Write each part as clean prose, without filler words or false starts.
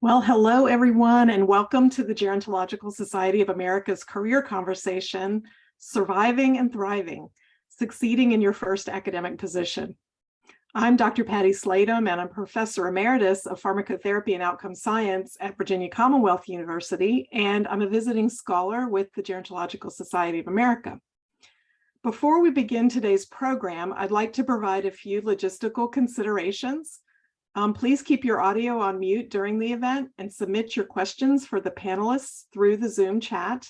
Well, hello, everyone, and welcome to the Gerontological Society of America's career conversation, Surviving and Thriving, Succeeding in Your First Academic Position. I'm Dr. Patty Slatum, and I'm Professor Emeritus of Pharmacotherapy and Outcome Science at Virginia Commonwealth University, and I'm a visiting scholar with the Gerontological Society of America. Before we begin today's program, I'd like to provide a few logistical considerations. Please keep your audio on mute during the event and submit your questions for the panelists through the Zoom chat.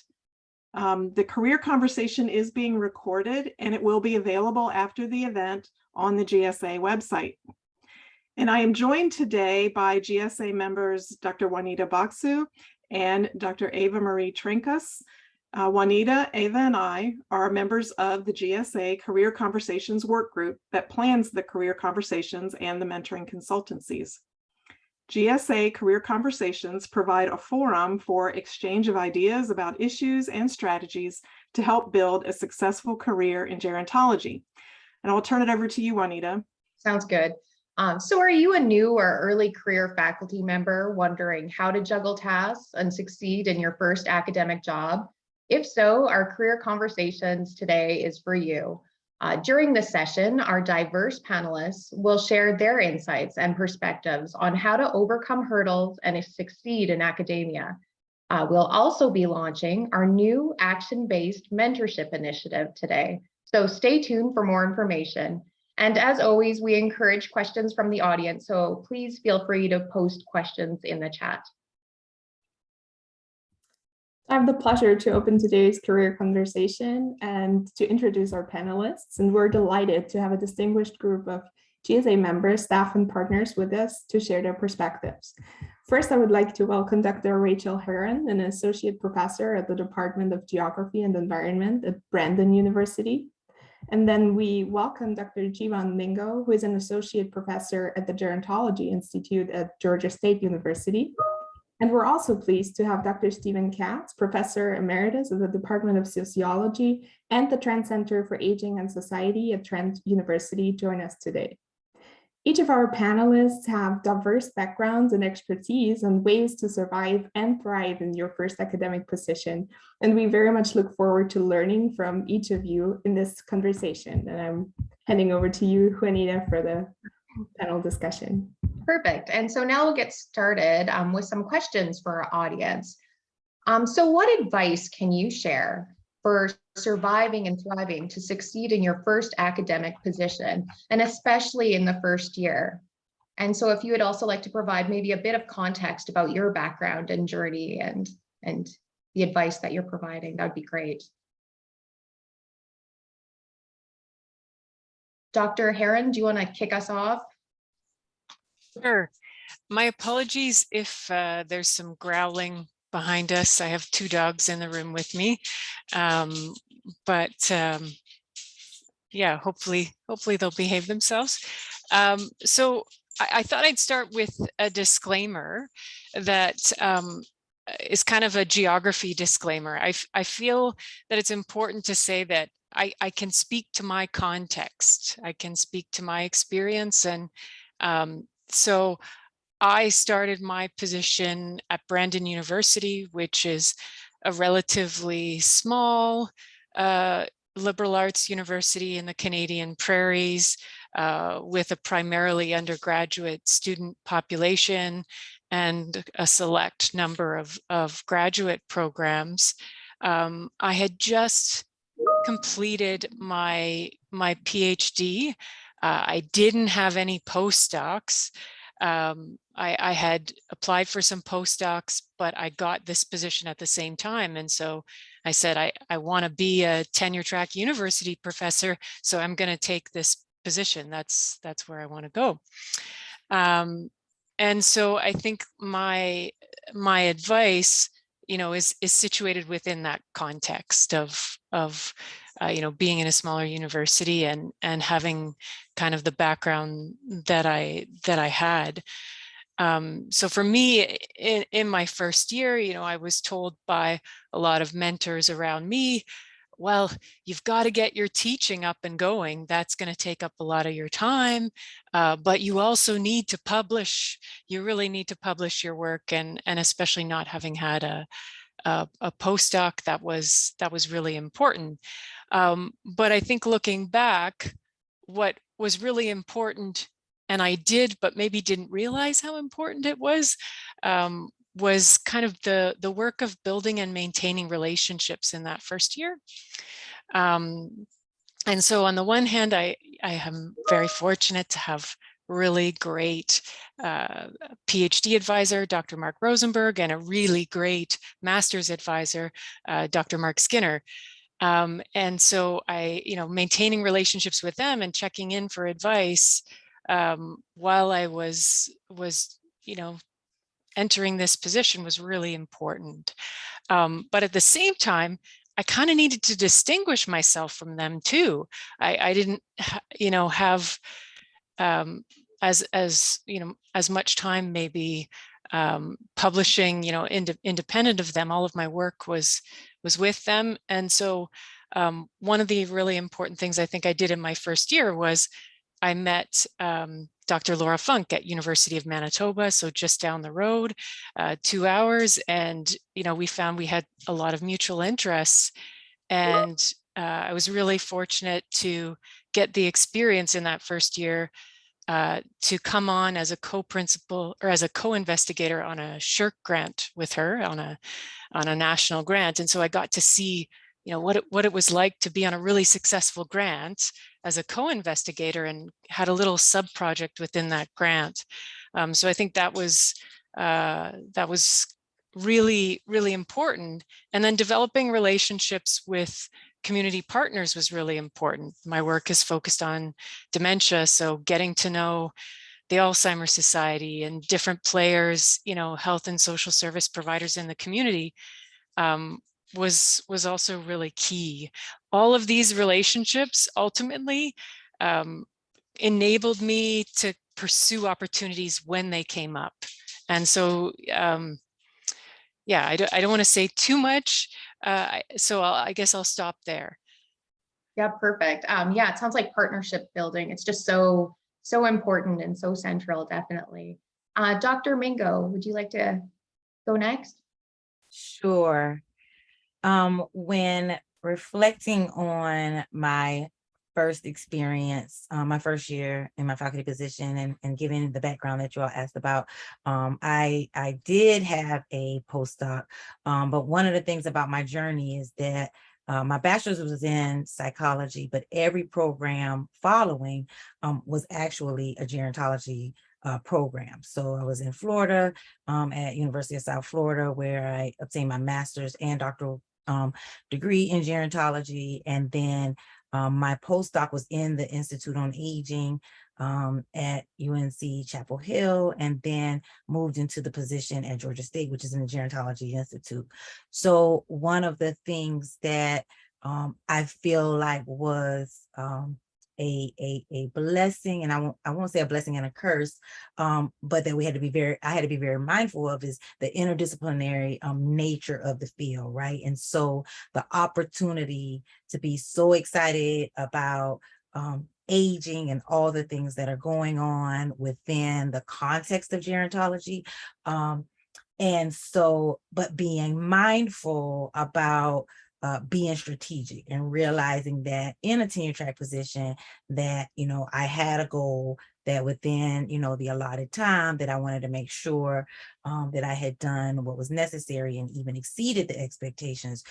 The career conversation is being recorded and it will be available after the event on the GSA website. And I am joined today by GSA members Dr. Juanita Baksu and Dr. Ava Marie Trinkas. Juanita, Ava, and I are members of the GSA Career Conversations work group that plans the career conversations and the mentoring consultancies. GSA Career Conversations provide a forum for exchange of ideas about issues and strategies to help build a successful career in gerontology. And I'll turn it over to you, Juanita. Sounds good. So are you a new or early career faculty member wondering how to juggle tasks and succeed in your first academic job? If so, our career conversations today is for you. During this session, our diverse panelists will share their insights and perspectives on how to overcome hurdles and succeed in academia. We'll also be launching our new action-based mentorship initiative today. So stay tuned for more information. And as always, we encourage questions from the audience, so please feel free to post questions in the chat. I have the pleasure to open today's career conversation and to introduce our panelists. And we're delighted to have a distinguished group of GSA members, staff, and partners with us to share their perspectives. First, I would like to welcome Dr. Rachel Herron, an associate professor at the Department of Geography and Environment at Brandon University. And then we welcome Dr. Chivon Mingo, who is an associate professor at the Gerontology Institute at Georgia State University. And we're also pleased to have Dr. Stephen Katz, Professor Emeritus of the Department of Sociology and the Trent Center for Aging and Society at Trent University, join us today. Each of our panelists have diverse backgrounds and expertise on ways to survive and thrive in your first academic position. And we very much look forward to learning from each of you in this conversation. And I'm handing over to you, Juanita, for the panel discussion. Perfect. And so now we'll get started with some questions for our audience. So what advice can you share for surviving and thriving to succeed in your first academic position, and especially in the first year? And so if you would also like to provide maybe a bit of context about your background and journey and the advice that you're providing, that would be great. Dr. Herron, do you want to kick us off? Sure. My apologies if there's some growling behind us. I have two dogs in the room with me, yeah, hopefully they'll behave themselves. So I thought I'd start with a disclaimer that is kind of a geography disclaimer. I feel that it's important to say that I can speak to my context. I can speak to my experience, and so I started my position at Brandon University, which is a relatively small liberal arts university in the Canadian prairies with a primarily undergraduate student population and a select number of graduate programs. I had just completed my PhD. I didn't have any postdocs. I had applied for some postdocs, but I got this position at the same time. And so I said, I want to be a tenure track university professor, so I'm going to take this position. That's where I want to go. And so I think my advice, is situated within that context of being in a smaller university and having kind of the background that I had. So for me, in my first year, I was told by a lot of mentors around me well, you've got to get your teaching up and going. That's going to take up a lot of your time, but you also need to publish. You really need to publish your work, and especially not having had a postdoc, that was really important. But I think looking back, what was really important, and I did, but maybe didn't realize how important it was kind of the work of building and maintaining relationships in that first year. And so on the one hand, I am very fortunate to have really great PhD advisor, Dr. Mark Rosenberg, and a really great master's advisor, Dr. Mark Skinner. And so maintaining relationships with them and checking in for advice while I was entering this position was really important. But at the same time, I kind of needed to distinguish myself from them too. I didn't, have as much time maybe publishing, independent of them. All of my work was with them. And so one of the really important things I think I did in my first year was I met Dr. Laura Funk at University of Manitoba, so just down the road, 2 hours. And, we found we had a lot of mutual interests. And I was really fortunate to get the experience in that first year to come on as a co-principal or as a co-investigator on a SSHRC grant with her on a national grant. And so I got to see, what it was like to be on a really successful grant as a co-investigator, and had a little sub-project within that grant. So I think that was really, really important. And then developing relationships with community partners was really important. My work is focused on dementia, so getting to know the Alzheimer's Society and different players, health and social service providers in the community was also really key. All of these relationships ultimately enabled me to pursue opportunities when they came up. And so, I don't want to say too much. So I guess I'll stop there. Yeah, perfect. It sounds like partnership building. It's just so important and so central, definitely. Dr. Mingo, would you like to go next? Sure. When reflecting on my first experience, my first year in my faculty position, and given the background that you all asked about, I did have a postdoc, but one of the things about my journey is that my bachelor's was in psychology, but every program following was actually a gerontology program. So I was in Florida at University of South Florida, where I obtained my master's and doctoral degree in gerontology. And then my postdoc was in the Institute on Aging at UNC Chapel Hill, and then moved into the position at Georgia State, which is in the Gerontology Institute. So one of the things that I feel like was a blessing, and I won't say a blessing and a curse, but that I had to be very mindful of, is the interdisciplinary nature of the field, right? And so the opportunity to be so excited about aging and all the things that are going on within the context of gerontology. And so, but being mindful about being strategic and realizing that in a tenure track position that, I had a goal that within, the allotted time, that I wanted to make sure that I had done what was necessary and even exceeded the expectations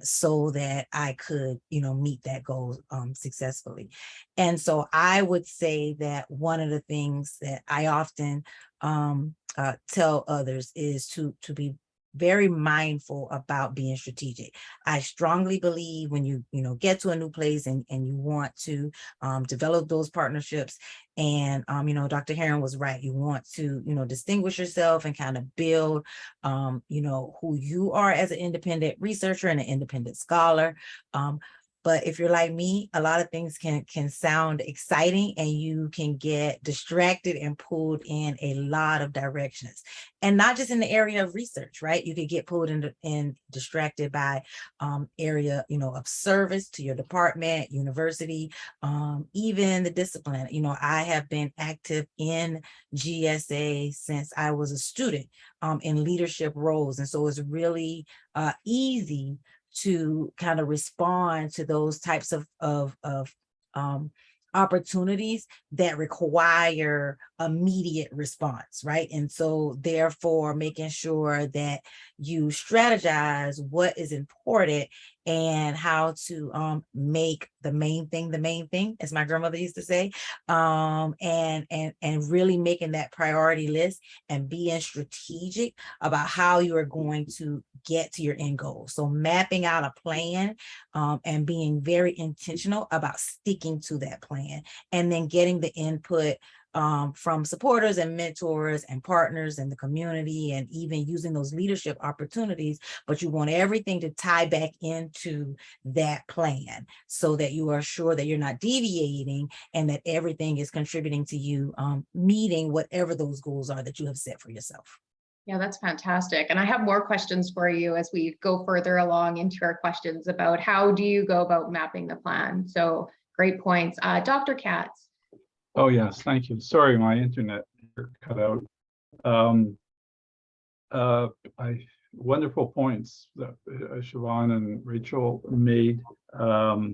so that I could, meet that goal successfully. And so I would say that one of the things that I often tell others is to be very mindful about being strategic. I strongly believe when you get to a new place and you want to develop those partnerships, and Dr. Herron was right. You want to distinguish yourself and kind of build who you are as an independent researcher and an independent scholar. But if you're like me, a lot of things can sound exciting, and you can get distracted and pulled in a lot of directions. And not just in the area of research, right? You could get pulled in distracted by area, of service to your department, university, even the discipline. I have been active in GSA since I was a student in leadership roles. And so it's really easy to kind of respond to those types of opportunities that require immediate response, right? And so therefore making sure that you strategize what is important and how to make the main thing, as my grandmother used to say, and really making that priority list and being strategic about how you are going to get to your end goal. So mapping out a plan and being very intentional about sticking to that plan, and then getting the input from supporters and mentors and partners in the community, and even using those leadership opportunities. But you want everything to tie back into that plan so that you are sure that you're not deviating and that everything is contributing to you meeting whatever those goals are that you have set for yourself. Yeah, that's fantastic. And I have more questions for you as we go further along into our questions about how do you go about mapping the plan. So great points. Dr. Katz. Oh, yes, thank you. Sorry, my internet cut out. Wonderful points that Chivon and Rachel made. I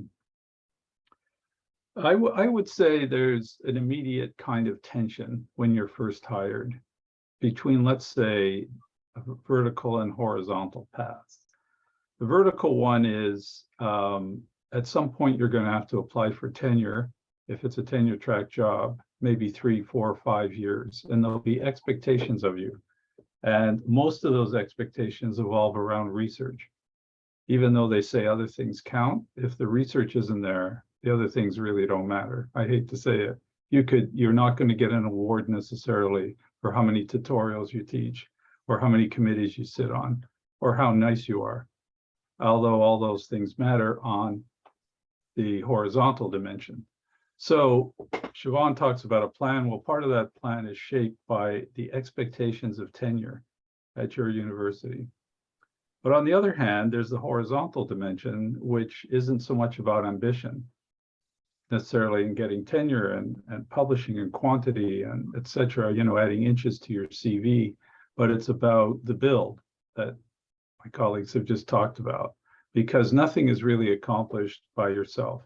would say there's an immediate kind of tension when you're first hired between, let's say, a vertical and horizontal paths. The vertical one is at some point you're going to have to apply for tenure. If it's a tenure track job, maybe 3, 4, 5 years, and there'll be expectations of you. And most of those expectations evolve around research. Even though they say other things count, if the research isn't there, the other things really don't matter. I hate to say it. You're not going to get an award necessarily for how many tutorials you teach, or how many committees you sit on, or how nice you are. Although all those things matter on the horizontal dimension. So Chivon talks about a plan. Well, part of that plan is shaped by the expectations of tenure at your university. But on the other hand, there's the horizontal dimension, which isn't so much about ambition necessarily in getting tenure and publishing in quantity and et cetera, adding inches to your CV, but it's about the build that my colleagues have just talked about, because nothing is really accomplished by yourself.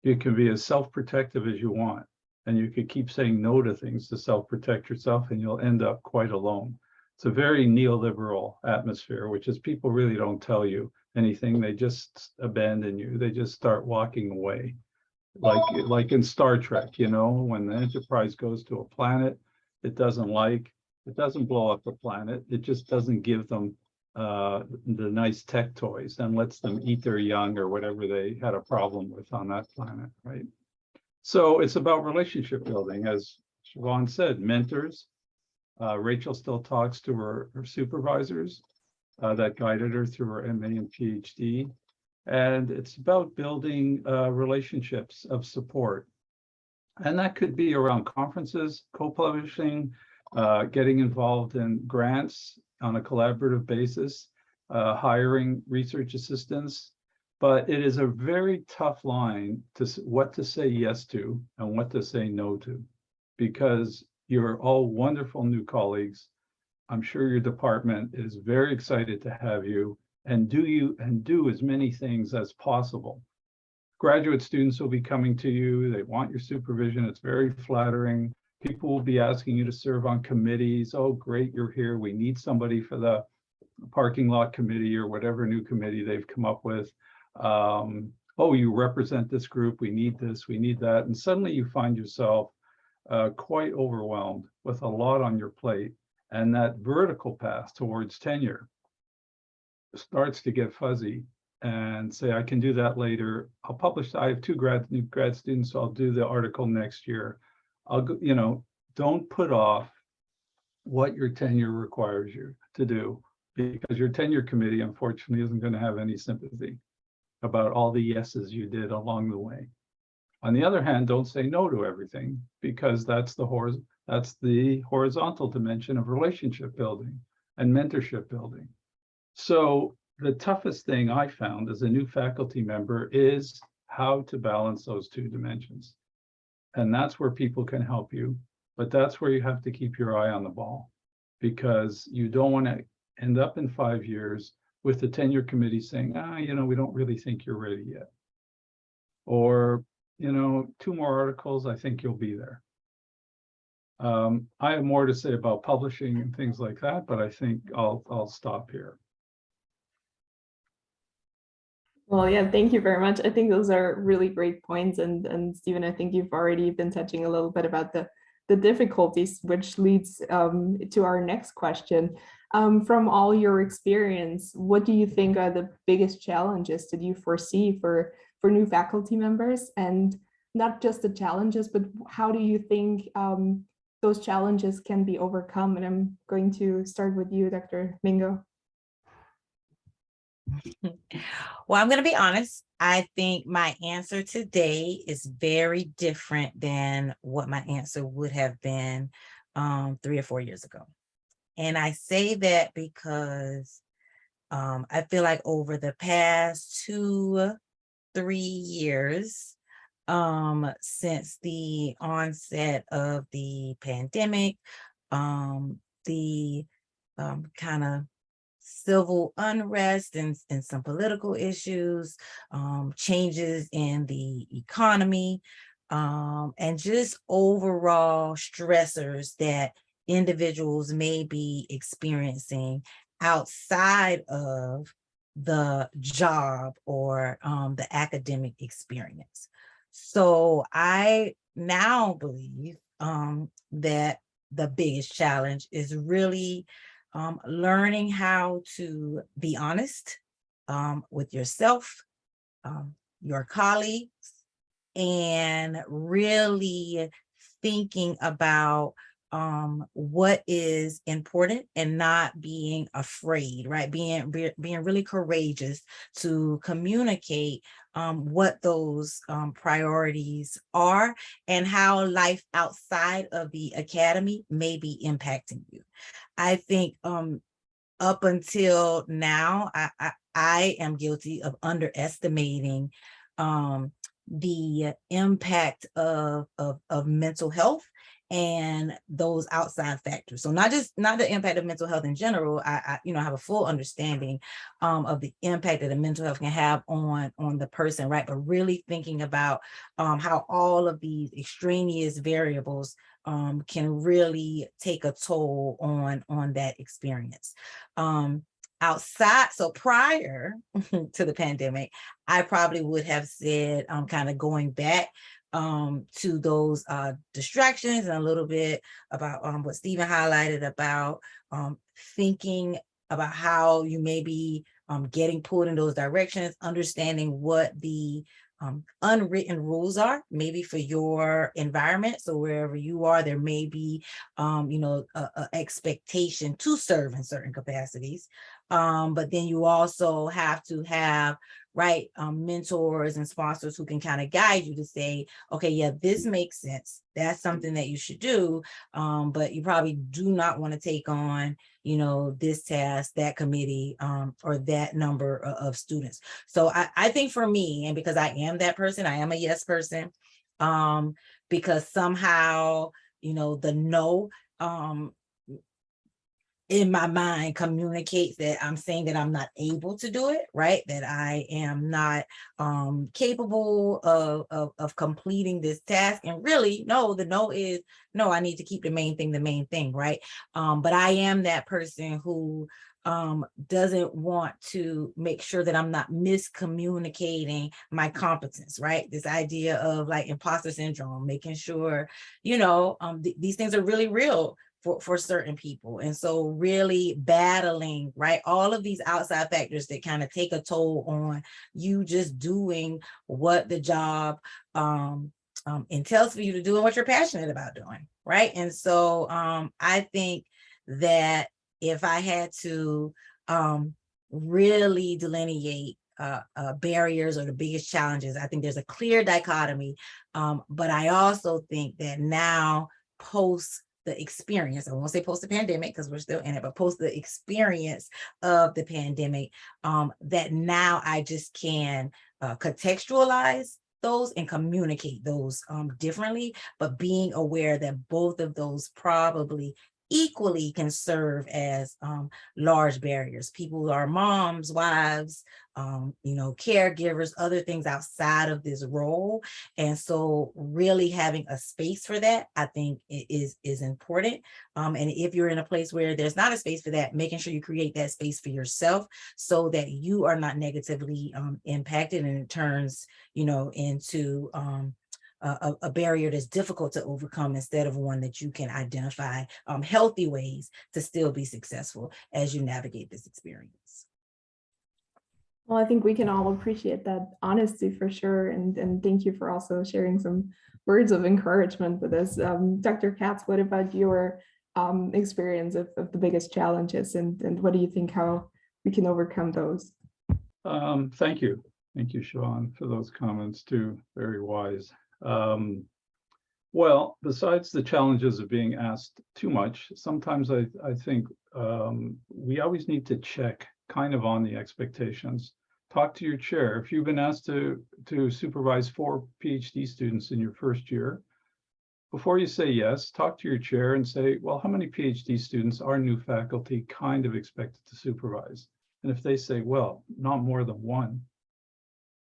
You can be as self-protective as you want, and you could keep saying no to things to self-protect yourself, and you'll end up quite alone. It's a very neoliberal atmosphere, which is people really don't tell you anything. They just abandon you. They just start walking away. Like in Star Trek, when the Enterprise goes to a planet it doesn't blow up the planet. It just doesn't give them the nice tech toys and lets them eat their young or whatever they had a problem with on that planet, right? So it's about relationship building, as Chivon said, mentors. Rachel still talks to her supervisors that guided her through her MA and PhD. And it's about building relationships of support. And that could be around conferences, co-publishing, getting involved in grants on a collaborative basis, hiring research assistants. But it is a very tough line to what to say yes to and what to say no to, because you're all wonderful new colleagues. I'm sure your department is very excited to have you and do as many things as possible. Graduate students will be coming to you. They want your supervision. It's very flattering. People will be asking you to serve on committees. Oh, great, you're here. We need somebody for the parking lot committee or whatever new committee they've come up with. Oh, you represent this group. We need this, we need that. And suddenly you find yourself quite overwhelmed with a lot on your plate. And that vertical path towards tenure starts to get fuzzy and say, I can do that later. I'll publish. I have 2 new grad students, so I'll do the article next year. I'll go, don't put off what your tenure requires you to do, because your tenure committee, unfortunately, isn't going to have any sympathy. about all the yeses you did along the way. On the other hand, don't say no to everything, because that's the horizontal dimension of relationship building and mentorship building. So the toughest thing I found as a new faculty member is how to balance those two dimensions. And that's where people can help you, but that's where you have to keep your eye on the ball, because you don't want to end up in 5 years with the tenure committee saying, we don't really think you're ready yet. Or, 2 more articles, I think you'll be there. I have more to say about publishing and things like that, but I think I'll stop here. Well, yeah, thank you very much. I think those are really great points. And Stephen, I think you've already been touching a little bit about the difficulties, which leads to our next question. From all your experience, what do you think are the biggest challenges that you foresee for new faculty members? And not just the challenges, but how do you think those challenges can be overcome? And I'm going to start with you, Dr. Mingo. Well, I'm going to be honest. I think my answer today is very different than what my answer would have been 3 or 4 years ago. And I say that because I feel like over the past 2-3 years, since the onset of the pandemic, the kind of civil unrest and some political issues, changes in the economy, and just overall stressors that individuals may be experiencing outside of the job or the academic experience. So I now believe that the biggest challenge is really learning how to be honest with yourself, your colleagues, and really thinking about what is important and not being afraid, right? Being really courageous to communicate what those priorities are and how life outside of the academy may be impacting you. I think up until now, I am guilty of underestimating the impact of mental health and those outside factors. So not the impact of mental health in general. I have a full understanding of the impact that the mental health can have on the person, right? But really thinking about how all of these extraneous variables can really take a toll on that experience. Outside, so prior to the pandemic, I probably would have said, kind of going back to those distractions, and a little bit about what Stephen highlighted about thinking about how you may be getting pulled in those directions, understanding what the unwritten rules are, maybe for your environment. So wherever you are, there may be, a expectation to serve in certain capacities. But then you also have to have, right, mentors and sponsors who can kind of guide you to say, okay, yeah, this makes sense. That's something that you should do. But you probably do not want to take on, this task, that committee, or that number of students. So I think for me, and because I am that person, I am a yes person, because somehow, the no, in my mind communicates that I'm saying that I'm not able to do it, right? That I am not capable of completing this task. And really, no, the no is, no, I need to keep the main thing, right? But I am that person who doesn't want to make sure that I'm not miscommunicating my competence, right? This idea of like imposter syndrome, making sure, these things are really real for certain people. And so really battling, right, all of these outside factors that kind of take a toll on you just doing what the job entails for you to do and what you're passionate about doing, right? And so I think that if I had to really delineate barriers or the biggest challenges. I think there's a clear dichotomy, but I also think that now post the experience, I won't say post the pandemic because we're still in it, but post the experience of the pandemic, that now I just can contextualize those and communicate those differently, but being aware that both of those probably equally can serve as large barriers. People who are moms, wives, caregivers, other things outside of this role. And so really having a space for that, I think is important. And if you're in a place where there's not a space for that, making sure you create that space for yourself so that you are not negatively impacted and it turns, into a barrier that's difficult to overcome instead of one that you can identify healthy ways to still be successful as you navigate this experience. Well, I think we can all appreciate that honesty for sure. And thank you for also sharing some words of encouragement with us. Dr. Katz, what about your experience of the biggest challenges and what do you think how we can overcome those? Thank you. Thank you, Chivon, for those comments too. Very wise. Well, besides the challenges of being asked too much, sometimes I think we always need to check kind of on the expectations. Talk to your chair. If you've been asked to supervise 4 PhD students in your first year, before you say yes, talk to your chair and say, well, how many PhD students are new faculty kind of expected to supervise? And if they say, well, not more than 1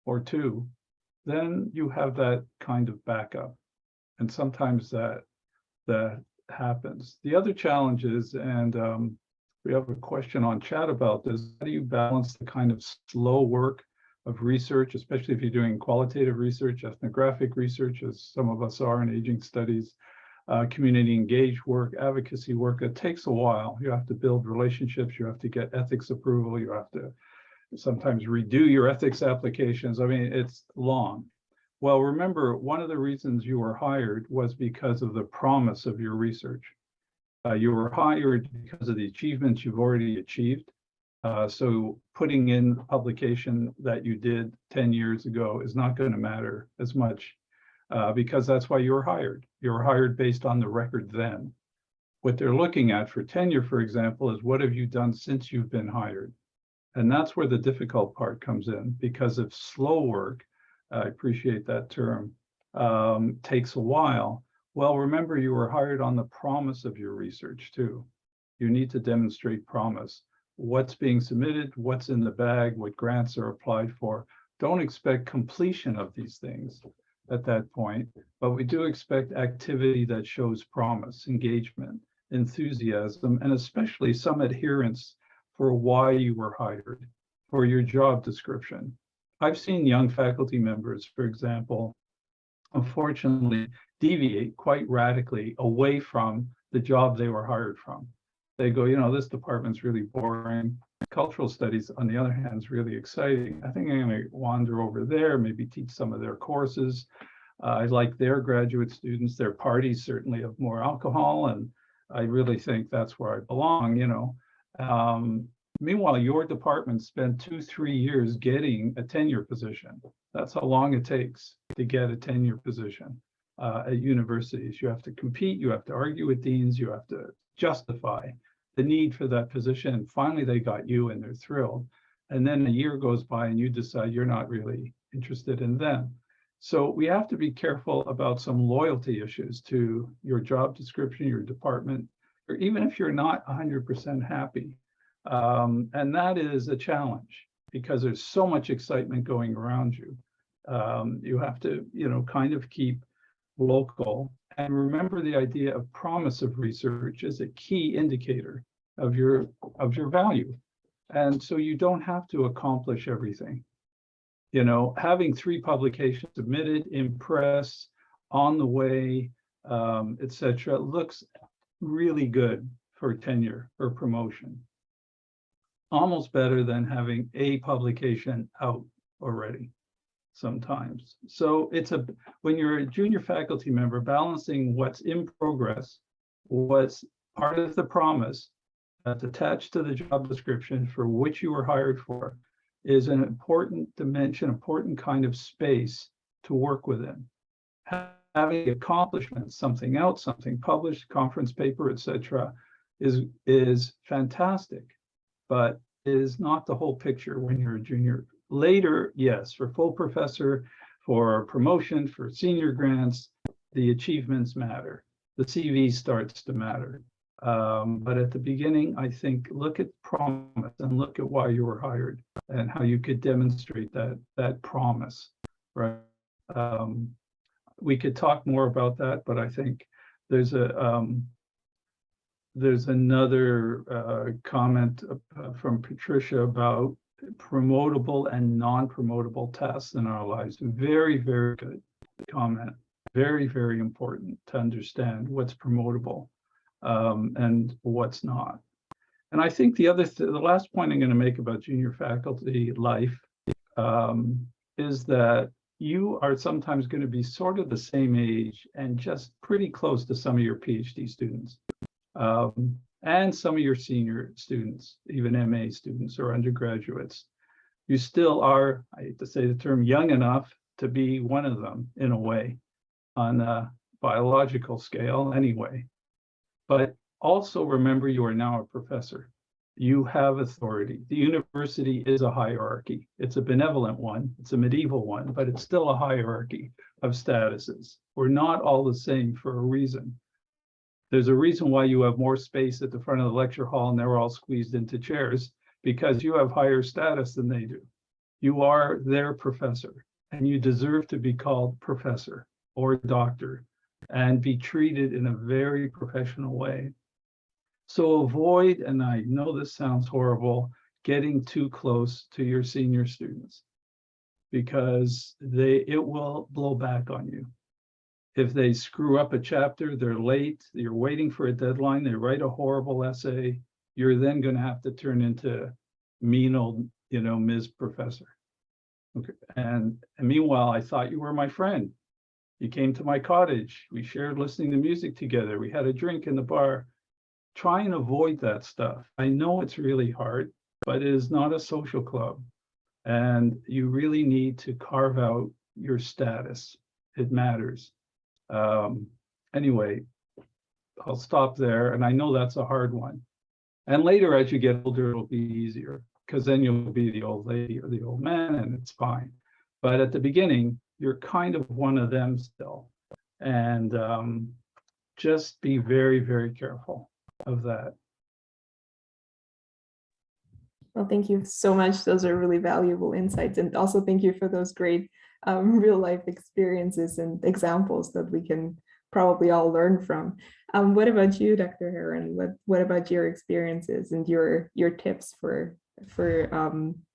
or 2, then you have that kind of backup. And sometimes that happens. The other challenge is, and we have a question on chat about this, how do you balance the kind of slow work of research, especially if you're doing qualitative research, ethnographic research, as some of us are in aging studies, community engaged work, advocacy work. It takes a while. You have to build relationships, you have to get ethics approval, you have to sometimes redo your ethics applications. I mean, it's long. Well, remember, one of the reasons you were hired was because of the promise of your research. You were hired because of the achievements you've already achieved. So putting in the publication that you did 10 years ago is not going to matter as much because that's why you were hired. You were hired based on the record then. What they're looking at for tenure, for example, is what have you done since you've been hired? And that's where the difficult part comes in, because if slow work, I appreciate that term, takes a while. Well, remember, you were hired on the promise of your research too. You need to demonstrate promise. What's being submitted, what's in the bag, what grants are applied for. Don't expect completion of these things at that point, but we do expect activity that shows promise, engagement, enthusiasm, and especially some adherence for why you were hired, for your job description. I've seen young faculty members, for example, unfortunately deviate quite radically away from the job they were hired from. They go, this department's really boring. Cultural studies, on the other hand, is really exciting. I think I'm going to wander over there, maybe teach some of their courses. I like their graduate students. Their parties certainly have more alcohol, and I really think that's where I belong, Meanwhile, your department spent 2-3 years getting a tenure position. That's how long it takes to get a tenure position at universities. You have to compete, you have to argue with deans, you have to justify the need for that position. Finally, they got you and they're thrilled. And then a year goes by and you decide you're not really interested in them. So we have to be careful about some loyalty issues to your job description, your department, or even if you're not 100% happy. And that is a challenge because there's so much excitement going around you. You have to, kind of keep local and remember the idea of promise of research is a key indicator of your value. And so you don't have to accomplish everything. Having 3 publications submitted, in press, on the way, etc., looks really good for tenure or promotion. Almost better than having a publication out already sometimes. So when you're a junior faculty member, balancing what's in progress, what's part of the promise that's attached to the job description for which you were hired for, is an important dimension, important kind of space to work within. Having accomplishments, something out, something published, conference paper, etc., is fantastic, but is not the whole picture when you're a junior. Later, yes, for full professor, for promotion, for senior grants, the achievements matter. The CV starts to matter. But at the beginning, I think, look at promise and look at why you were hired and how you could demonstrate that promise, right? We could talk more about that, but I think there's another comment from Patricia about promotable and non-promotable tasks in our lives. Very, very good comment. Very, very important to understand what's promotable and what's not. And I think the last point I'm going to make about junior faculty life is that you are sometimes going to be sort of the same age and just pretty close to some of your PhD students and some of your senior students, even MA students or undergraduates. You still are, I hate to say the term, young enough to be one of them in a way, on a biological scale anyway. But also remember, you are now a professor. You have authority. The university is a hierarchy. It's a benevolent one. It's a medieval one, but it's still a hierarchy of statuses. We're not all the same for a reason. There's a reason why you have more space at the front of the lecture hall and they're all squeezed into chairs, because you have higher status than they do. You are their professor and you deserve to be called professor or doctor and be treated in a very professional way. So avoid, and I know this sounds horrible, getting too close to your senior students, because it will blow back on you. If they screw up a chapter, they're late, you're waiting for a deadline, they write a horrible essay, you're then going to have to turn into mean old, Ms. Professor. Okay. And meanwhile, I thought you were my friend. You came to my cottage. We shared listening to music together. We had a drink in the bar. Try and avoid that stuff. I know it's really hard, but it is not a social club. And you really need to carve out your status. It matters. Anyway, I'll stop there. And I know that's a hard one. And later, as you get older, it'll be easier, because then you'll be the old lady or the old man and it's fine. But at the beginning, you're kind of one of them still. And just be very, very careful of that. Well, thank you so much. Those are really valuable insights. And also thank you for those great real life experiences and examples that we can probably all learn from. What about you, Dr. Herron? What about your experiences and your tips for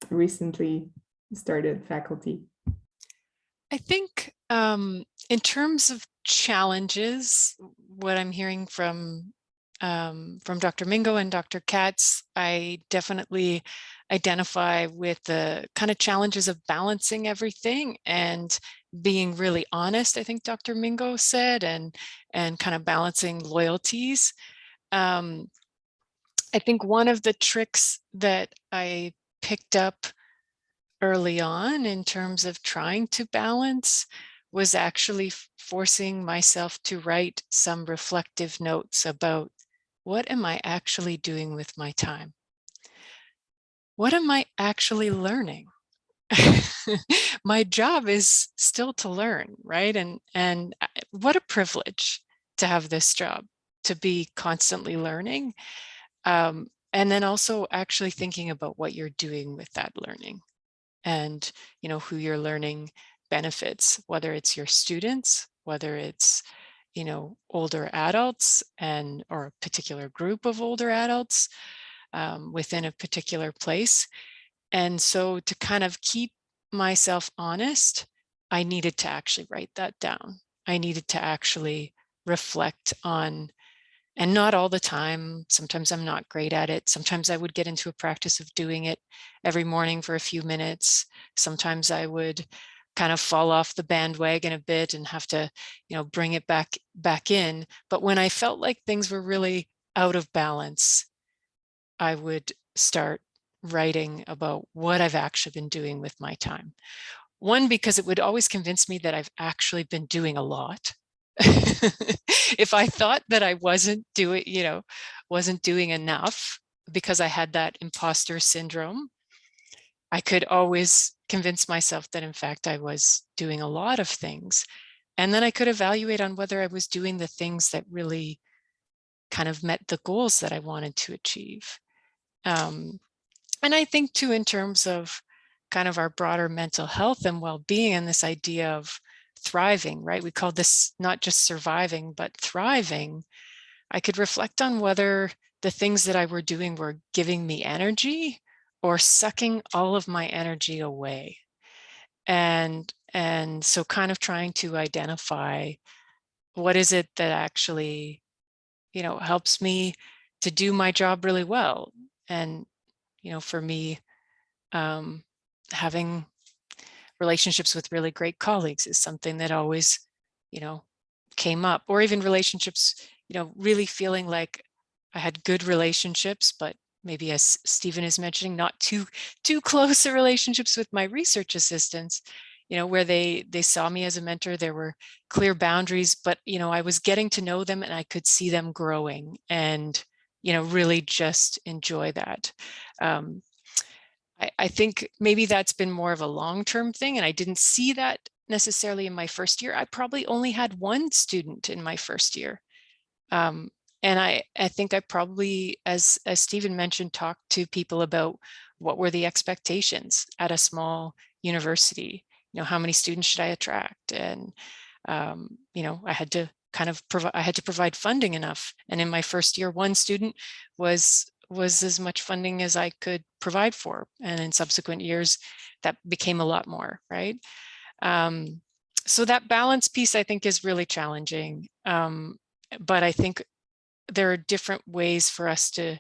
recently started faculty? I think in terms of challenges, what I'm hearing from Dr. Mingo and Dr. Katz, I definitely identify with the kind of challenges of balancing everything and being really honest, I think Dr. Mingo said, and kind of balancing loyalties. I think one of the tricks that I picked up early on in terms of trying to balance was actually forcing myself to write some reflective notes about what am I actually doing with my time? What am I actually learning? My job is still to learn, right? And what a privilege to have this job, to be constantly learning. And then also actually thinking about what you're doing with that learning and, who your learning benefits, whether it's your students, whether it's, older adults or a particular group of older adults within a particular place. And so to kind of keep myself honest, I needed to actually write that down. I needed to actually reflect on, and not all the time. Sometimes I'm not great at it. Sometimes I would get into a practice of doing it every morning for a few minutes. Sometimes I would kind of fall off the bandwagon a bit and have to, bring it back in. But when I felt like things were really out of balance, I would start writing about what I've actually been doing with my time. One, because it would always convince me that I've actually been doing a lot. If I thought that I wasn't doing, wasn't doing enough because I had that imposter syndrome, I could always convince myself that in fact I was doing a lot of things. And then I could evaluate on whether I was doing the things that really kind of met the goals that I wanted to achieve. And I think too, in terms of kind of our broader mental health and well-being and this idea of thriving, right? We call this not just surviving, but thriving. I could reflect on whether the things that I were doing were giving me energy or sucking all of my energy away. And so kind of trying to identify what is it that actually, helps me to do my job really well. And, for me, having relationships with really great colleagues is something that always, came up, or even relationships, really feeling like I had good relationships, but maybe, as Stephen is mentioning, not too close relationships with my research assistants, where they saw me as a mentor. There were clear boundaries, but, I was getting to know them and I could see them growing and, really just enjoy that. I think maybe that's been more of a long-term thing, and I didn't see that necessarily in my first year. I probably only had one student in my first year. And I think I probably, as Stephen mentioned, talked to people about what were the expectations at a small university. How many students should I attract? And, I had to kind of provide funding enough. And in my first year, one student was as much funding as I could provide for. And in subsequent years, that became a lot more, right? So that balance piece, I think, is really challenging. But I think there are different ways for us to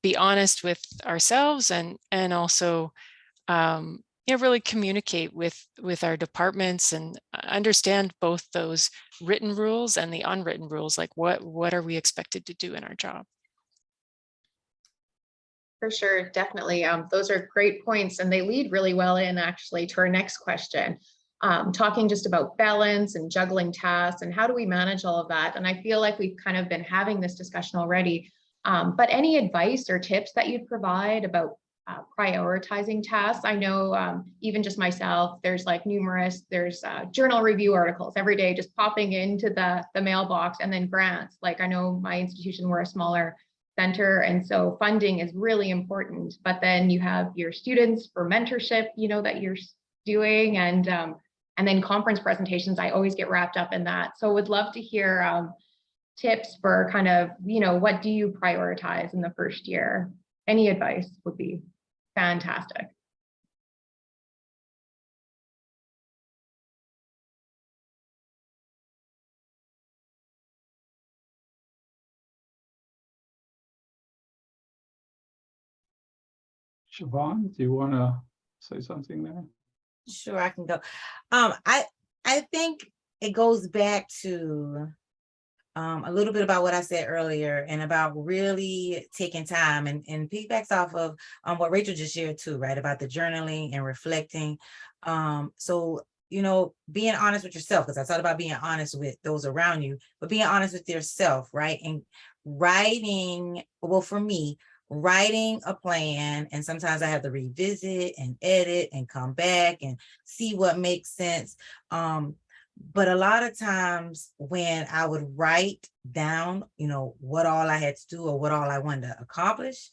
be honest with ourselves and also really communicate with our departments and understand both those written rules and the unwritten rules, like what are we expected to do in our job. For sure, definitely. Those are great points, and they lead really well in actually to our next question. Talking just about balance and juggling tasks and how do we manage all of that. And I feel like we've kind of been having this discussion already, but any advice or tips that you'd provide about prioritizing tasks? I know even just myself, there's journal review articles every day just popping into the mailbox, and then grants. Like I know my institution, we're a smaller center, and so funding is really important, but then you have your students for mentorship, that you're doing, and then conference presentations. I always get wrapped up in that. So would love to hear tips for kind of, what do you prioritize in the first year? Any advice would be fantastic. Chivon, do you want to say something there? Sure, I can go. I think it goes back to a little bit about what I said earlier, and about really taking time, and piggybacks off of what Rachel just shared too, right? About the journaling and reflecting. So, being honest with yourself, because I thought about being honest with those around you, but being honest with yourself, right? And writing, well, for me, writing a plan, and sometimes I have to revisit and edit and come back and see what makes sense. But a lot of times when I would write down, what all I had to do or what all I wanted to accomplish,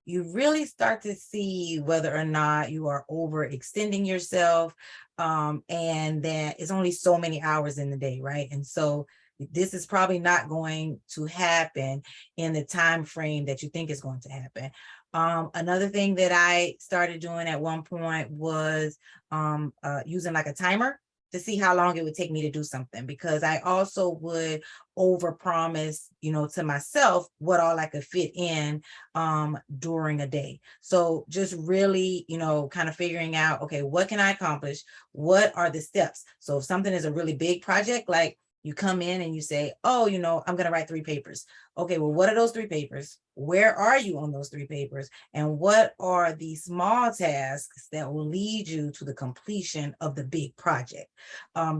you really start to see whether or not you are overextending yourself, and that it's only so many hours in the day, right? And so this is probably not going to happen in the time frame that you think is going to happen. Another thing that I started doing at one point was using like a timer to see how long it would take me to do something, because I also would overpromise, to myself what all I could fit in during a day. So just really, kind of figuring out, okay, what can I accomplish? What are the steps? So if something is a really big project, like You come in and you say, oh, I'm going to write 3 papers. Okay, well, what are those 3 papers? Where are you on those 3 papers? And what are the small tasks that will lead you to the completion of the big project?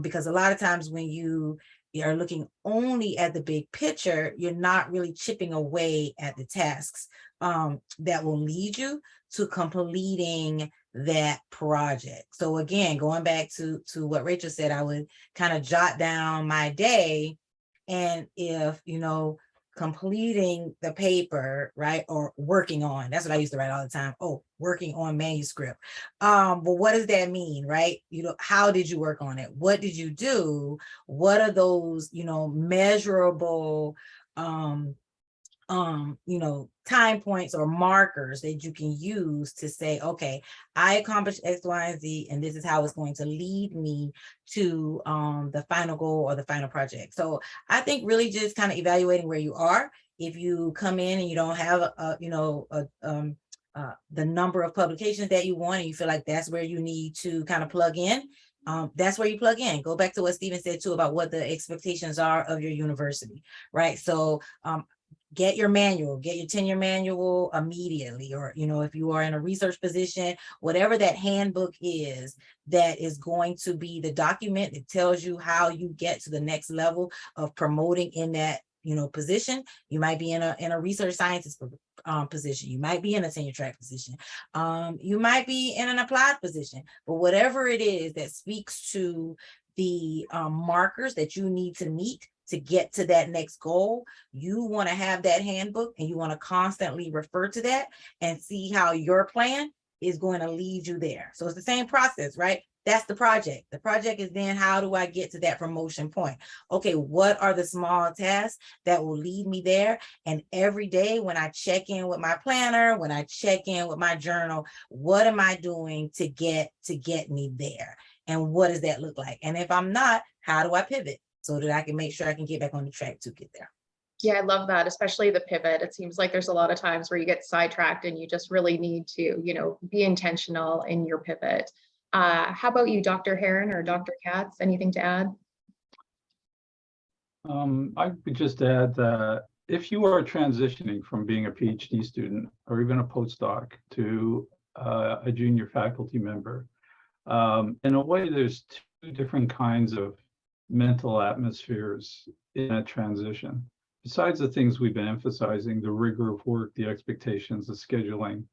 Because a lot of times when you are looking only at the big picture, you're not really chipping away at the tasks that will lead you to completing that project. So again, going back to what Rachel said, I would kind of jot down my day, and if completing the paper, right, or working on, that's what I used to write all the time. Oh, working on manuscript. But what does that mean, right? How did you work on it? What did you do? What are those measurable time points or markers that you can use to say, okay, I accomplished X, Y, and Z, and this is how it's going to lead me to the final goal or the final project. So I think really just kind of evaluating where you are. If you come in and you don't have the number of publications that you want, and you feel like that's where you need to kind of plug in, that's where you plug in. Go back to what Stephen said too about what the expectations are of your university, right? So get your manual, get your tenure manual immediately, or if you are in a research position, whatever that handbook is, that is going to be the document that tells you how you get to the next level of promoting in that position. You might be in a research scientist position, you might be in a tenure track position, you might be in an applied position, but whatever it is that speaks to the markers that you need to meet to get to that next goal, you want to have that handbook, and you want to constantly refer to that and see how your plan is going to lead you there. So it's the same process, right? That's the project. The project is then, how do I get to that promotion point? Okay, what are the small tasks that will lead me there? And every day when I check in with my planner, when I check in with my journal, what am I doing to get me there? And what does that look like? And if I'm not, how do I pivot so that I can make sure I can get back on the track to get there? Yeah, I love that, especially the pivot. It seems like there's a lot of times where you get sidetracked and you just really need to, be intentional in your pivot. How about you, Dr. Herron or Dr. Katz? Anything to add? I would just add that if you are transitioning from being a PhD student or even a postdoc to a junior faculty member, in a way, there's 2 different kinds of mental atmospheres in that transition. Besides the things we've been emphasizing, the rigor of work, the expectations, the scheduling,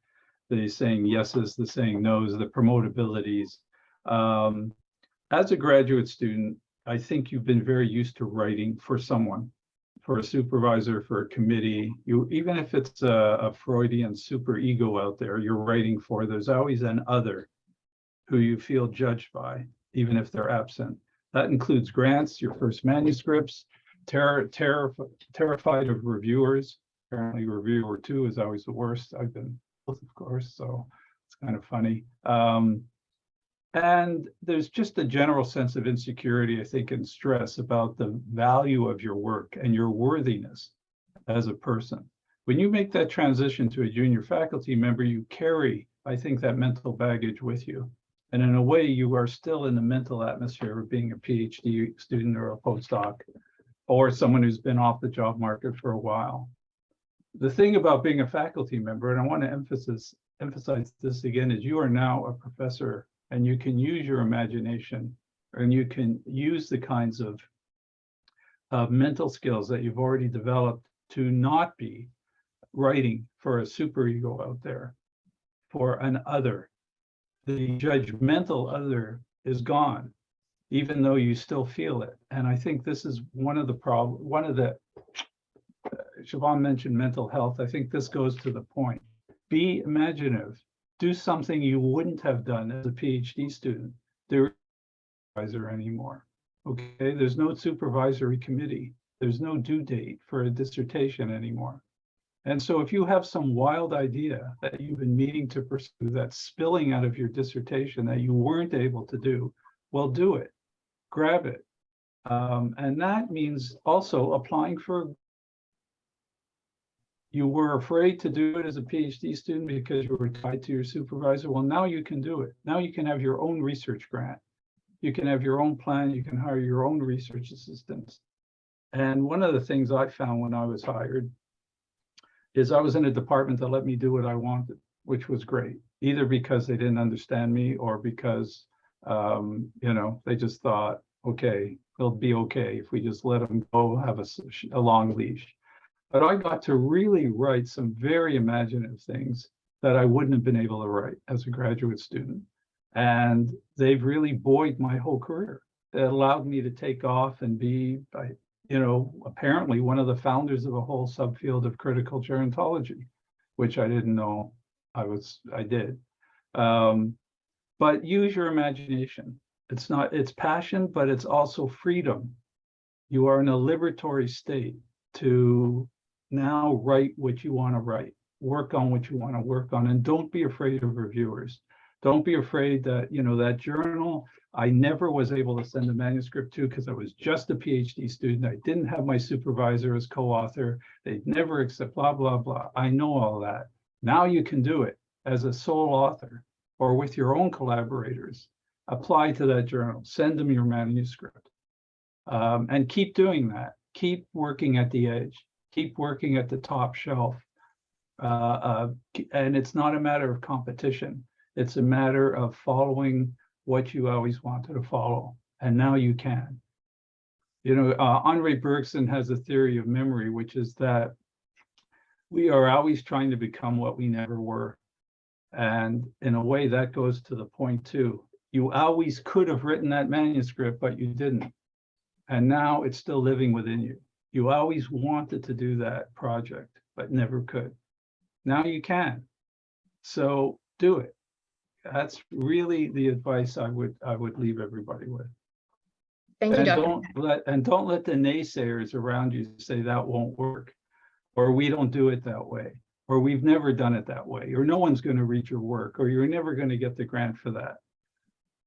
the saying yeses, the saying nos, the promotabilities. As a graduate student, I think you've been very used to writing for someone, for a supervisor, for a committee. Even if it's a Freudian superego out there, you're writing for, there's always an other who you feel judged by, even if they're absent. That includes grants, your first manuscripts, terrified of reviewers. Apparently reviewer 2 is always the worst. I've been both, of course, so it's kind of funny. And there's just a general sense of insecurity, I think, and stress about the value of your work and your worthiness as a person. When you make that transition to a junior faculty member, you carry, I think, that mental baggage with you. And in a way, you are still in the mental atmosphere of being a PhD student or a postdoc, or someone who's been off the job market for a while. The thing about being a faculty member, and I want to emphasize this again, is you are now a professor, and you can use your imagination, and you can use the kinds of mental skills that you've already developed to not be writing for a superego out there, for an other. The judgmental other is gone, even though you still feel it. And I think this is one of the Chivon mentioned mental health. I think this goes to the point. Be imaginative. Do something you wouldn't have done as a PhD student. There isn't no supervisor anymore. Okay, there's no supervisory committee. There's no due date for a dissertation anymore. And so if you have some wild idea that you've been meaning to pursue that's spilling out of your dissertation that you weren't able to do, well, do it, grab it. And that means also applying for, you were afraid to do it as a PhD student because you were tied to your supervisor. Well, now you can do it. Now you can have your own research grant. You can have your own plan. You can hire your own research assistants. And one of the things I found when I was hired is I was in a department that let me do what I wanted, which was great, either because they didn't understand me or because, they just thought, okay, they'll be okay if we just let them go, have a long leash. But I got to really write some very imaginative things that I wouldn't have been able to write as a graduate student. And they've really buoyed my whole career. It allowed me to take off and be, apparently one of the founders of a whole subfield of critical gerontology, which I didn't know I did. But use your imagination. It's passion, but it's also freedom. You are in a liberatory state to now write what you want to write, work on what you want to work on, and don't be afraid of reviewers. Don't be afraid that, that journal, I never was able to send a manuscript to because I was just a PhD student. I didn't have my supervisor as co-author. They'd never accept blah, blah, blah. I know all that. Now you can do it as a sole author or with your own collaborators. Apply to that journal, send them your manuscript, and keep doing that. Keep working at the edge, keep working at the top shelf. And it's not a matter of competition. It's a matter of following what you always wanted to follow. And now you can. Andre Bergson has a theory of memory, which is that we are always trying to become what we never were. And in a way that goes to the point too. You always could have written that manuscript, but you didn't. And now it's still living within you. You always wanted to do that project, but never could. Now you can. So do it. That's really the advice I would leave everybody with. Thank you, And Dr. don't let the naysayers around you say that won't work, or we don't do it that way, or we've never done it that way, or no one's going to read your work, or you're never going to get the grant for that.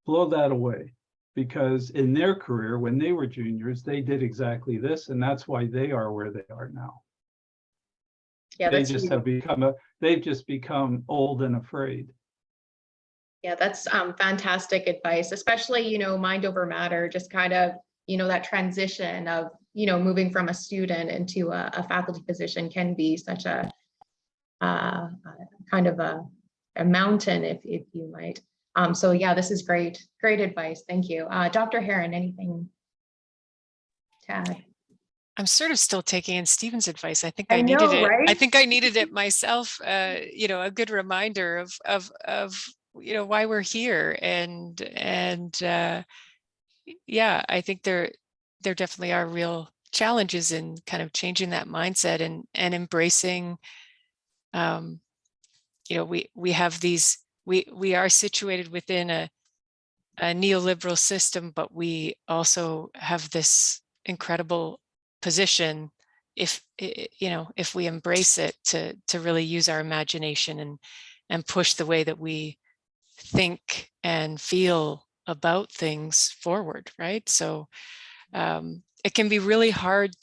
Blow that away, because in their career, when they were juniors, they did exactly this, and that's why they are where they are now. Yeah, They've just become old and afraid. Yeah, that's fantastic advice, especially, mind over matter, just kind of, that transition of, moving from a student into a faculty position can be such a kind of a mountain, if you might. So yeah, this is great advice. Thank you. Dr. Herron, anything to add? I'm sort of still taking in Stephen's advice. I think I needed know, it. right? I think I needed it myself. A good reminder of why we're here, and yeah, I think there definitely are real challenges in kind of changing that mindset and embracing. We have these. We are situated within a neoliberal system, but we also have this incredible position if we embrace it to really use our imagination and push the way that we think and feel about things forward, right? So it can be really hard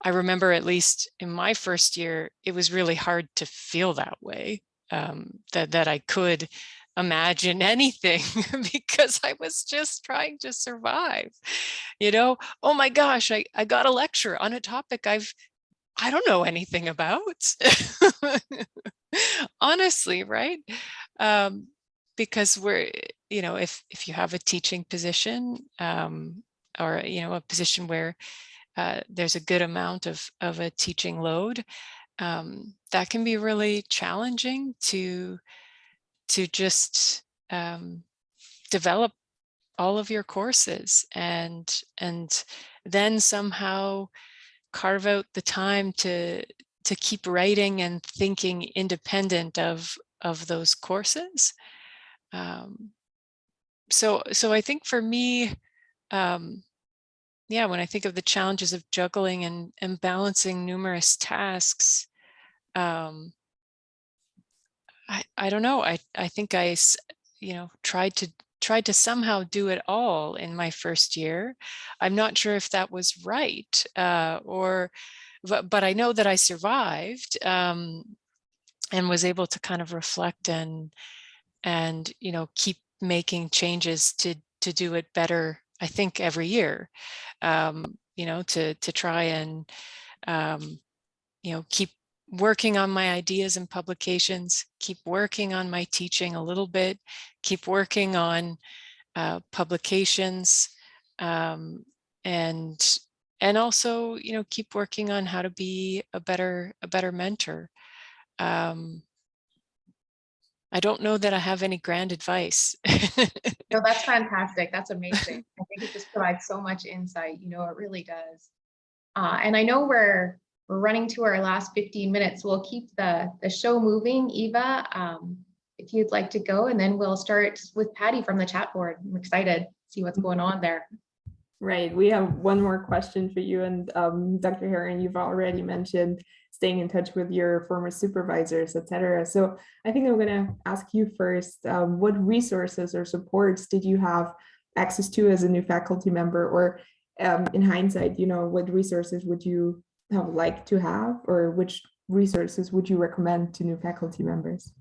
I remember, at least in my first year, it was really hard to feel that way, that I could imagine anything because I was just trying to survive. Oh my gosh, I got a lecture on a topic I don't know anything about. Honestly, right? Because we're, if you have a teaching position, or a position where there's a good amount of a teaching load, that can be really challenging to just develop all of your courses and then somehow carve out the time to keep writing and thinking independent of those courses. So I think for me, when I think of the challenges of juggling and balancing numerous tasks, I don't know. I think I tried to somehow do it all in my first year. I'm not sure if that was right, but I know that I survived, and was able to kind of reflect and keep making changes to to do it better, I think, every year, to try and, keep working on my ideas and publications, keep working on my teaching a little bit, keep working on publications, and also, keep working on how to be a better mentor. I don't know that I have any grand advice. No, that's fantastic. That's amazing. I think it just provides so much insight. It really does. And I know we're running to our last 15 minutes. We'll keep the show moving. Eva, if you'd like to go, and then we'll start with Patty from the chat board. I'm excited to see what's going on there. Right. We have one more question for you. And Dr. Herron, you've already mentioned staying in touch with your former supervisors, etc. So I think I'm going to ask you first, what resources or supports did you have access to as a new faculty member? Or in hindsight, what resources would you have liked to have, or which resources would you recommend to new faculty members?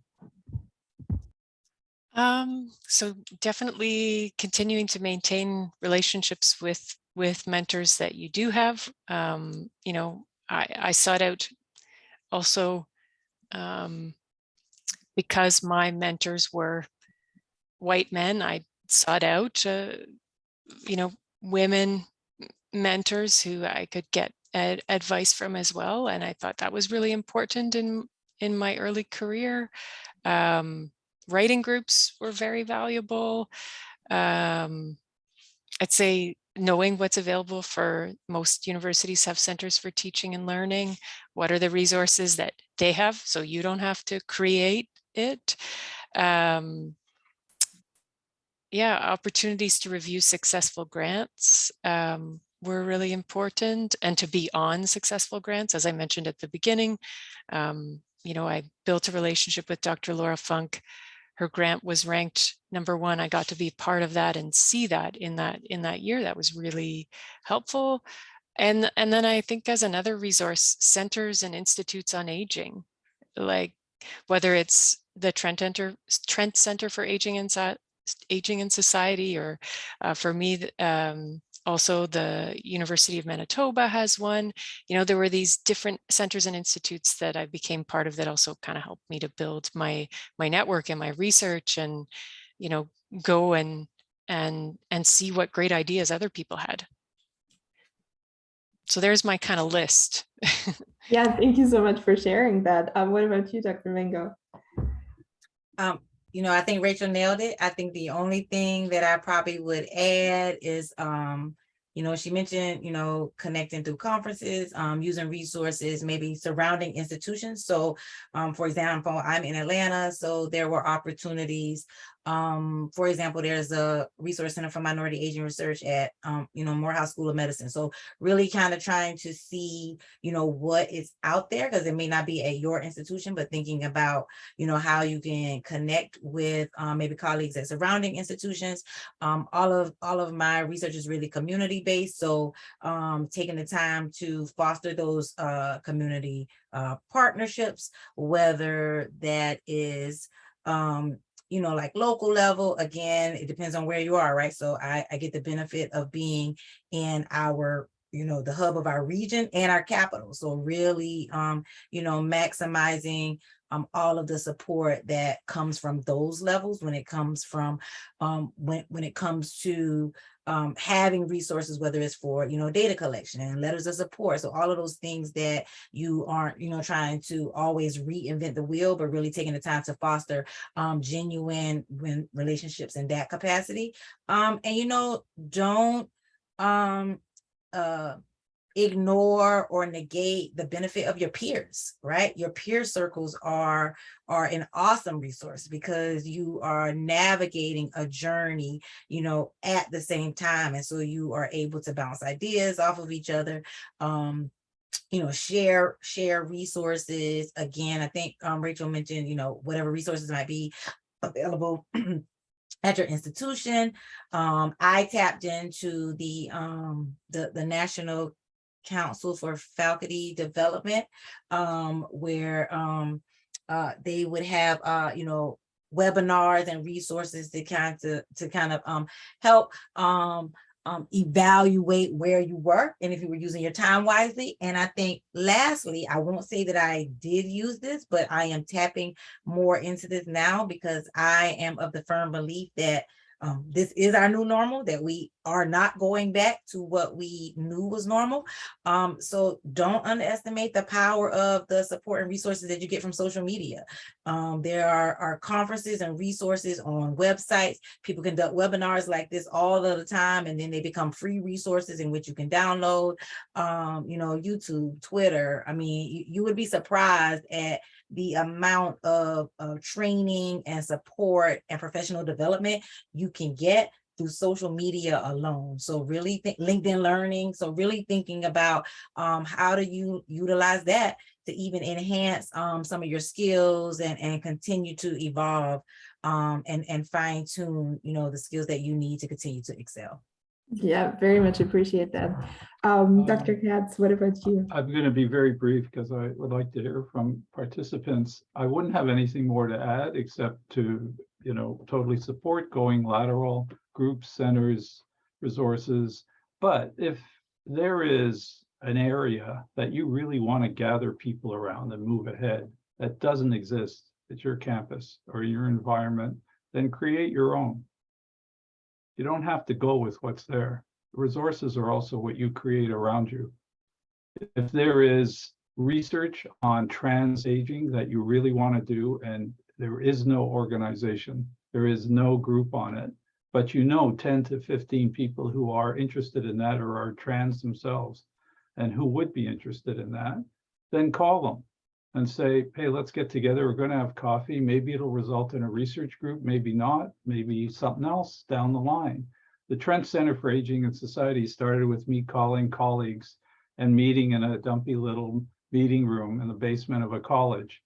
So definitely continuing to maintain relationships with mentors that you do have. I sought out also, because my mentors were white men, I sought out, women mentors who I could get advice from as well. And I thought that was really important in my early career. Writing groups were very valuable. I'd say knowing what's available for most universities have centers for teaching and learning. What are the resources that they have so you don't have to create it? Opportunities to review successful grants were really important, and to be on successful grants. As I mentioned at the beginning, I built a relationship with Dr. Laura Funk. Her grant was ranked #1. I got to be part of that and see that in that year. That was really helpful. And then I think as another resource, centers and institutes on aging, like whether it's the Trent Center for Aging in Society, or for me, also the University of Manitoba has one. There were these different centers and institutes that I became part of that also kind of helped me to build my network and my research, and go and see what great ideas other people had. So there's my kind of list. Yeah, thank you so much for sharing that. What about you, Dr. Mingo? I think Rachel nailed it. I think the only thing that I probably would add is, she mentioned, connecting through conferences, using resources, maybe surrounding institutions. So, for example, I'm in Atlanta, so there were opportunities. For example, there's a resource center for minority aging research at, Morehouse School of Medicine. So really kind of trying to see, what is out there, because it may not be at your institution, but thinking about, how you can connect with maybe colleagues at surrounding institutions. All of my research is really community-based. So taking the time to foster those community partnerships, whether that is like local level. Again, it depends on where you are, right? So I get the benefit of being in our, the hub of our region and our capital. So really, maximizing all of the support that comes from those levels when it comes from when it comes to having resources, whether it's for data collection and letters of support. So all of those things that you aren't trying to always reinvent the wheel, but really taking the time to foster genuine relationships in that capacity. And don't ignore or negate the benefit of your peers, right? Your peer circles are an awesome resource, because you are navigating a journey, at the same time. And so you are able to bounce ideas off of each other, share resources. Again, I think Rachel mentioned, whatever resources might be available at your institution. I tapped into the National Council for Faculty Development, where they would have webinars and resources to kind of help evaluate where you were and if you were using your time wisely. And I think lastly, I won't say that I did use this, but I am tapping more into this now because I am of the firm belief that this is our new normal, that we are not going back to what we knew was normal. So don't underestimate the power of the support and resources that you get from social media. There are conferences and resources on websites. People conduct webinars like this all of the time, and then they become free resources in which you can download, YouTube, Twitter. I mean, you would be surprised at the amount of training and support and professional development you can get through social media alone. So really LinkedIn Learning. So really thinking about how do you utilize that to even enhance some of your skills and continue to evolve and fine tune, the skills that you need to continue to excel. Yeah, very much appreciate that. Dr. Katz, what about you? I'm going to be very brief because I would like to hear from participants. I wouldn't have anything more to add except to, totally support going lateral, groups, centers, resources. But if there is an area that you really want to gather people around and move ahead that doesn't exist at your campus or your environment, then create your own. You don't have to go with what's there. Resources are also what you create around you. If there is research on trans aging that you really want to do, and there is no organization, there is no group on it, but 10 to 15 people who are interested in that or are trans themselves and who would be interested in that, then call them and say, hey, let's get together. We're going to have coffee. Maybe it'll result in a research group, maybe not, maybe something else down the line. The Trent Center for Aging and Society started with me calling colleagues and meeting in a dumpy little meeting room in the basement of a college.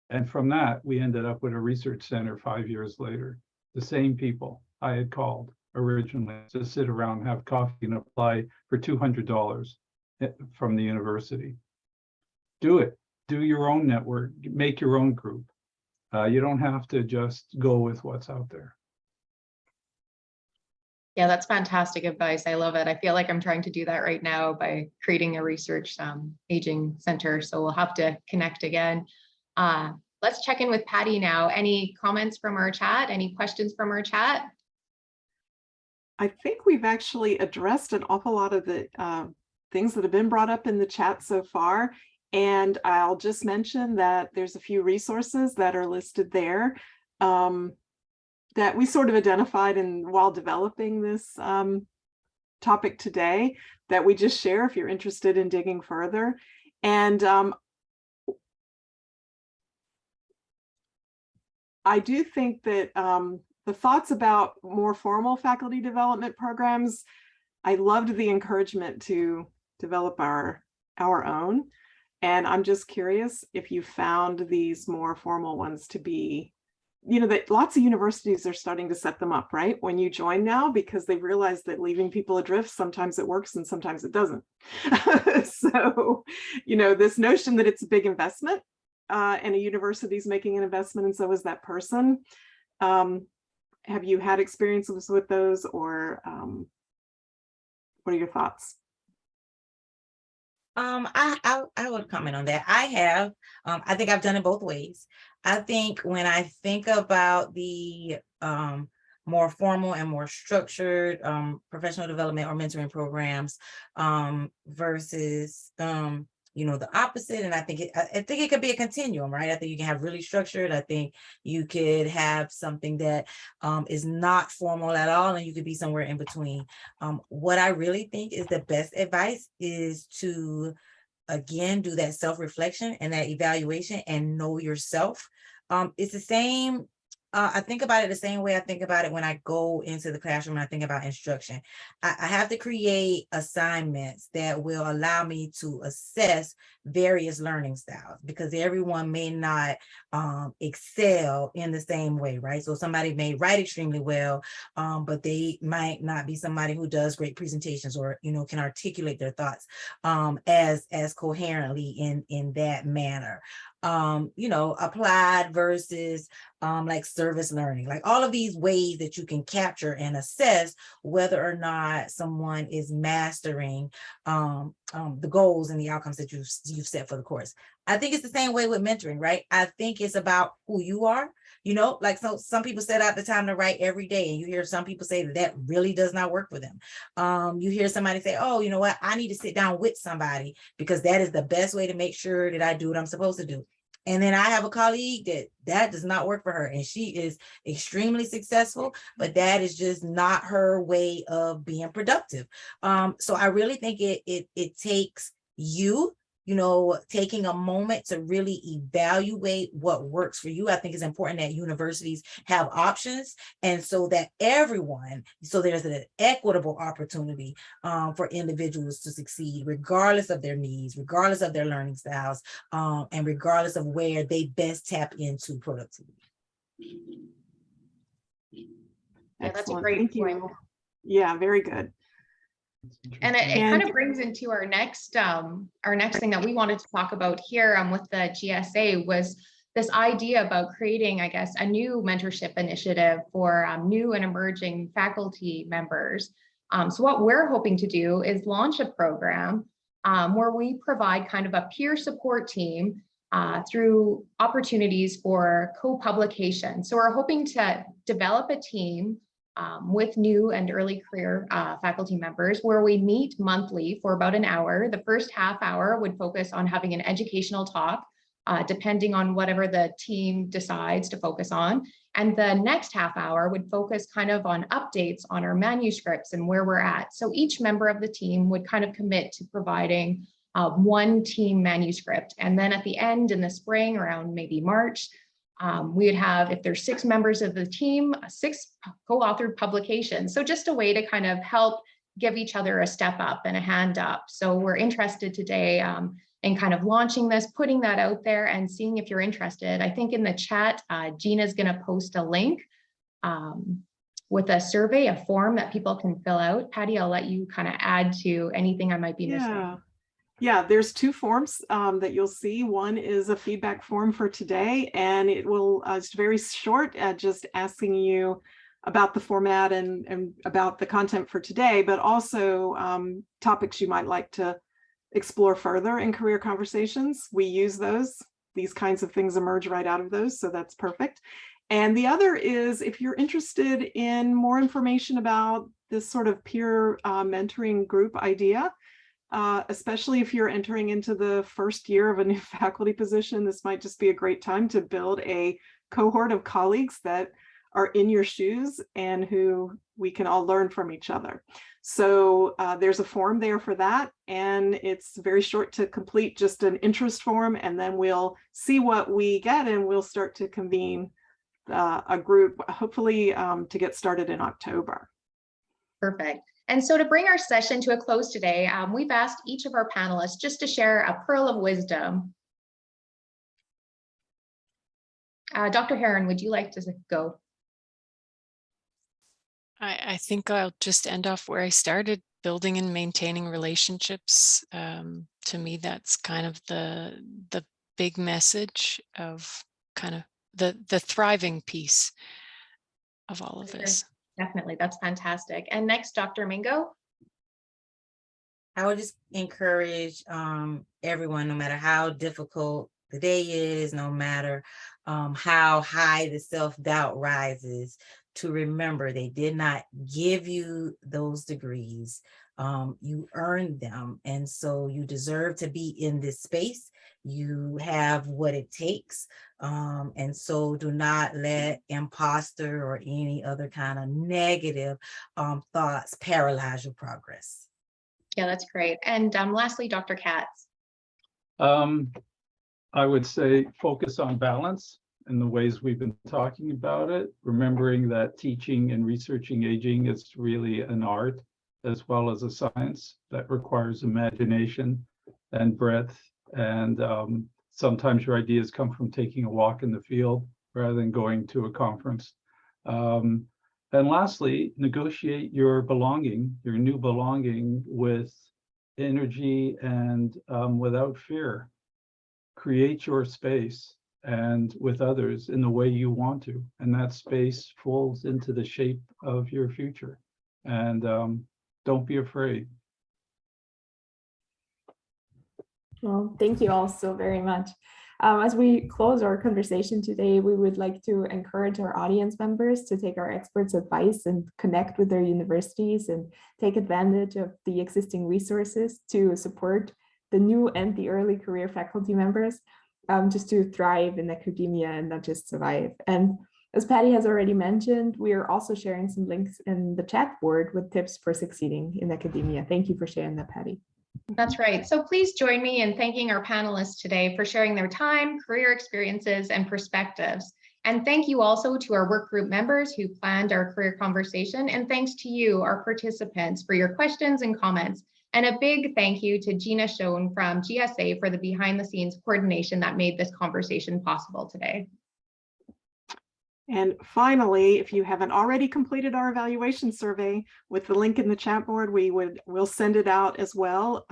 And from that, we ended up with a research center 5 years later. The same people I had called originally to sit around and have coffee and apply for $200 from the university. Do it. Do your own network, make your own group. You don't have to just go with what's out there. Yeah, that's fantastic advice. I love it. I feel like I'm trying to do that right now by creating a research aging center. So we'll have to connect again. Let's check in with Patty now. Any comments from our chat? Any questions from our chat? I think we've actually addressed an awful lot of the things that have been brought up in the chat so far. And I'll just mention that there's a few resources that are listed there that we sort of identified while developing this topic today that we just share if you're interested in digging further. And I do think that the thoughts about more formal faculty development programs, I loved the encouragement to develop our own. And I'm just curious if you found these more formal ones to be, that lots of universities are starting to set them up, right? When you join now, because they've realized that leaving people adrift, sometimes it works and sometimes it doesn't. So, this notion that it's a big investment and a university is making an investment and so is that person. Have you had experiences with those, or what are your thoughts? I would comment on that. I have. I think I've done it both ways. I think when I think about the more formal and more structured professional development or mentoring programs versus the opposite. And I think it could be a continuum, right? I think you can have really structured. I think you could have something that is not formal at all, and you could be somewhere in between. What I really think is the best advice is to, again, do that self-reflection and that evaluation and know yourself. It's the same. I think about it the same way I think about it when I go into the classroom and I think about instruction. I have to create assignments that will allow me to assess various learning styles, because everyone may not excel in the same way, right? So somebody may write extremely well, but they might not be somebody who does great presentations or, can articulate their thoughts as coherently in that manner. applied versus like service learning, like all of these ways that you can capture and assess whether or not someone is mastering the goals and the outcomes that you've set for the course. I think it's the same way with mentoring, right? I think it's about who you are, like, so some people set out the time to write every day, and you hear some people say that really does not work for them. You hear somebody say, oh, you know what, I need to sit down with somebody because that is the best way to make sure that I do what I'm supposed to do. And then I have a colleague that does not work for her, and she is extremely successful, but that is just not her way of being productive. So I really think it takes you, taking a moment to really evaluate what works for you. I think it's important that universities have options, and so that there's an equitable opportunity for individuals to succeed, regardless of their needs, regardless of their learning styles, and regardless of where they best tap into productivity. Yeah, that's a Excellent. great Thank point. you. Yeah, very good. And it kind of brings into our next thing that we wanted to talk about here with the GSA was this idea about creating, I guess, a new mentorship initiative for new and emerging faculty members. So what we're hoping to do is launch a program where we provide kind of a peer support team through opportunities for co-publication. So we're hoping to develop a team with new and early career faculty members where we meet monthly for about an hour. The first half hour would focus on having an educational talk, depending on whatever the team decides to focus on. And the next half hour would focus kind of on updates on our manuscripts and where we're at. So each member of the team would kind of commit to providing one team manuscript. And then at the end in the spring, around maybe March, we would have, if there's 6 members of the team, 6 co-authored publications. So just a way to kind of help give each other a step up and a hand up. So we're interested today in kind of launching this, putting that out there and seeing if you're interested. I think in the chat, Gina's going to post a link with a survey, a form that people can fill out. Patty, I'll let you kind of add to anything I might be missing. Yeah, there's 2 forms that you'll see. One is a feedback form for today, and it will, it's very short, just asking you about the format and about the content for today, but also topics you might like to explore further in career conversations. We use those. These kinds of things emerge right out of those, so that's perfect. And the other is, if you're interested in more information about this sort of peer mentoring group idea, especially if you're entering into the first year of a new faculty position, this might just be a great time to build a cohort of colleagues that are in your shoes and who we can all learn from each other. So there's a form there for that, and it's very short to complete, just an interest form, and then we'll see what we get and we'll start to convene a group, hopefully to get started in October. Perfect. And so to bring our session to a close today, we've asked each of our panelists just to share a pearl of wisdom. Dr. Herron, would you like to go? I think I'll just end off where I started, building and maintaining relationships. To me, that's kind of the big message of kind of the thriving piece of all of this. Definitely, that's fantastic. And next, Dr. Mingo. I would just encourage everyone, no matter how difficult the day is, no matter how high the self-doubt rises, to remember they did not give you those degrees. You earned them. And so you deserve to be in this space. You have what it takes. And so do not let imposter or any other kind of negative thoughts paralyze your progress. Yeah, that's great. And lastly, Dr. Katz. I would say focus on balance in the ways we've been talking about it, remembering that teaching and researching aging is really an art as well as a science that requires imagination and breadth. And sometimes your ideas come from taking a walk in the field rather than going to a conference. And lastly, negotiate your belonging, your new belonging, with energy and without fear. create your space and with others in the way you want to. And that space falls into the shape of your future. And don't be afraid. Well, thank you all so very much. As we close our conversation today, we would like to encourage our audience members to take our experts' advice and connect with their universities and take advantage of the existing resources to support the new and the early career faculty members, just to thrive in academia and not just survive. And as Patty has already mentioned, we are also sharing some links in the chat board with tips for succeeding in academia. Thank you for sharing that, Patty. That's right. So please join me in thanking our panelists today for sharing their time, career experiences, and perspectives. And thank you also to our work group members who planned our career conversation. And thanks to you, our participants, for your questions and comments. And a big thank you to Gina Schoen from GSA for the behind the scenes coordination that made this conversation possible today. And finally, if you haven't already completed our evaluation survey with the link in the chat board, we'll send it out as well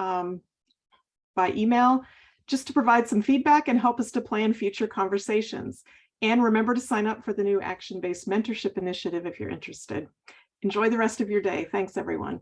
by email, just to provide some feedback and help us to plan future conversations. And remember to sign up for the new action-based mentorship initiative if you're interested. Enjoy the rest of your day. Thanks, everyone.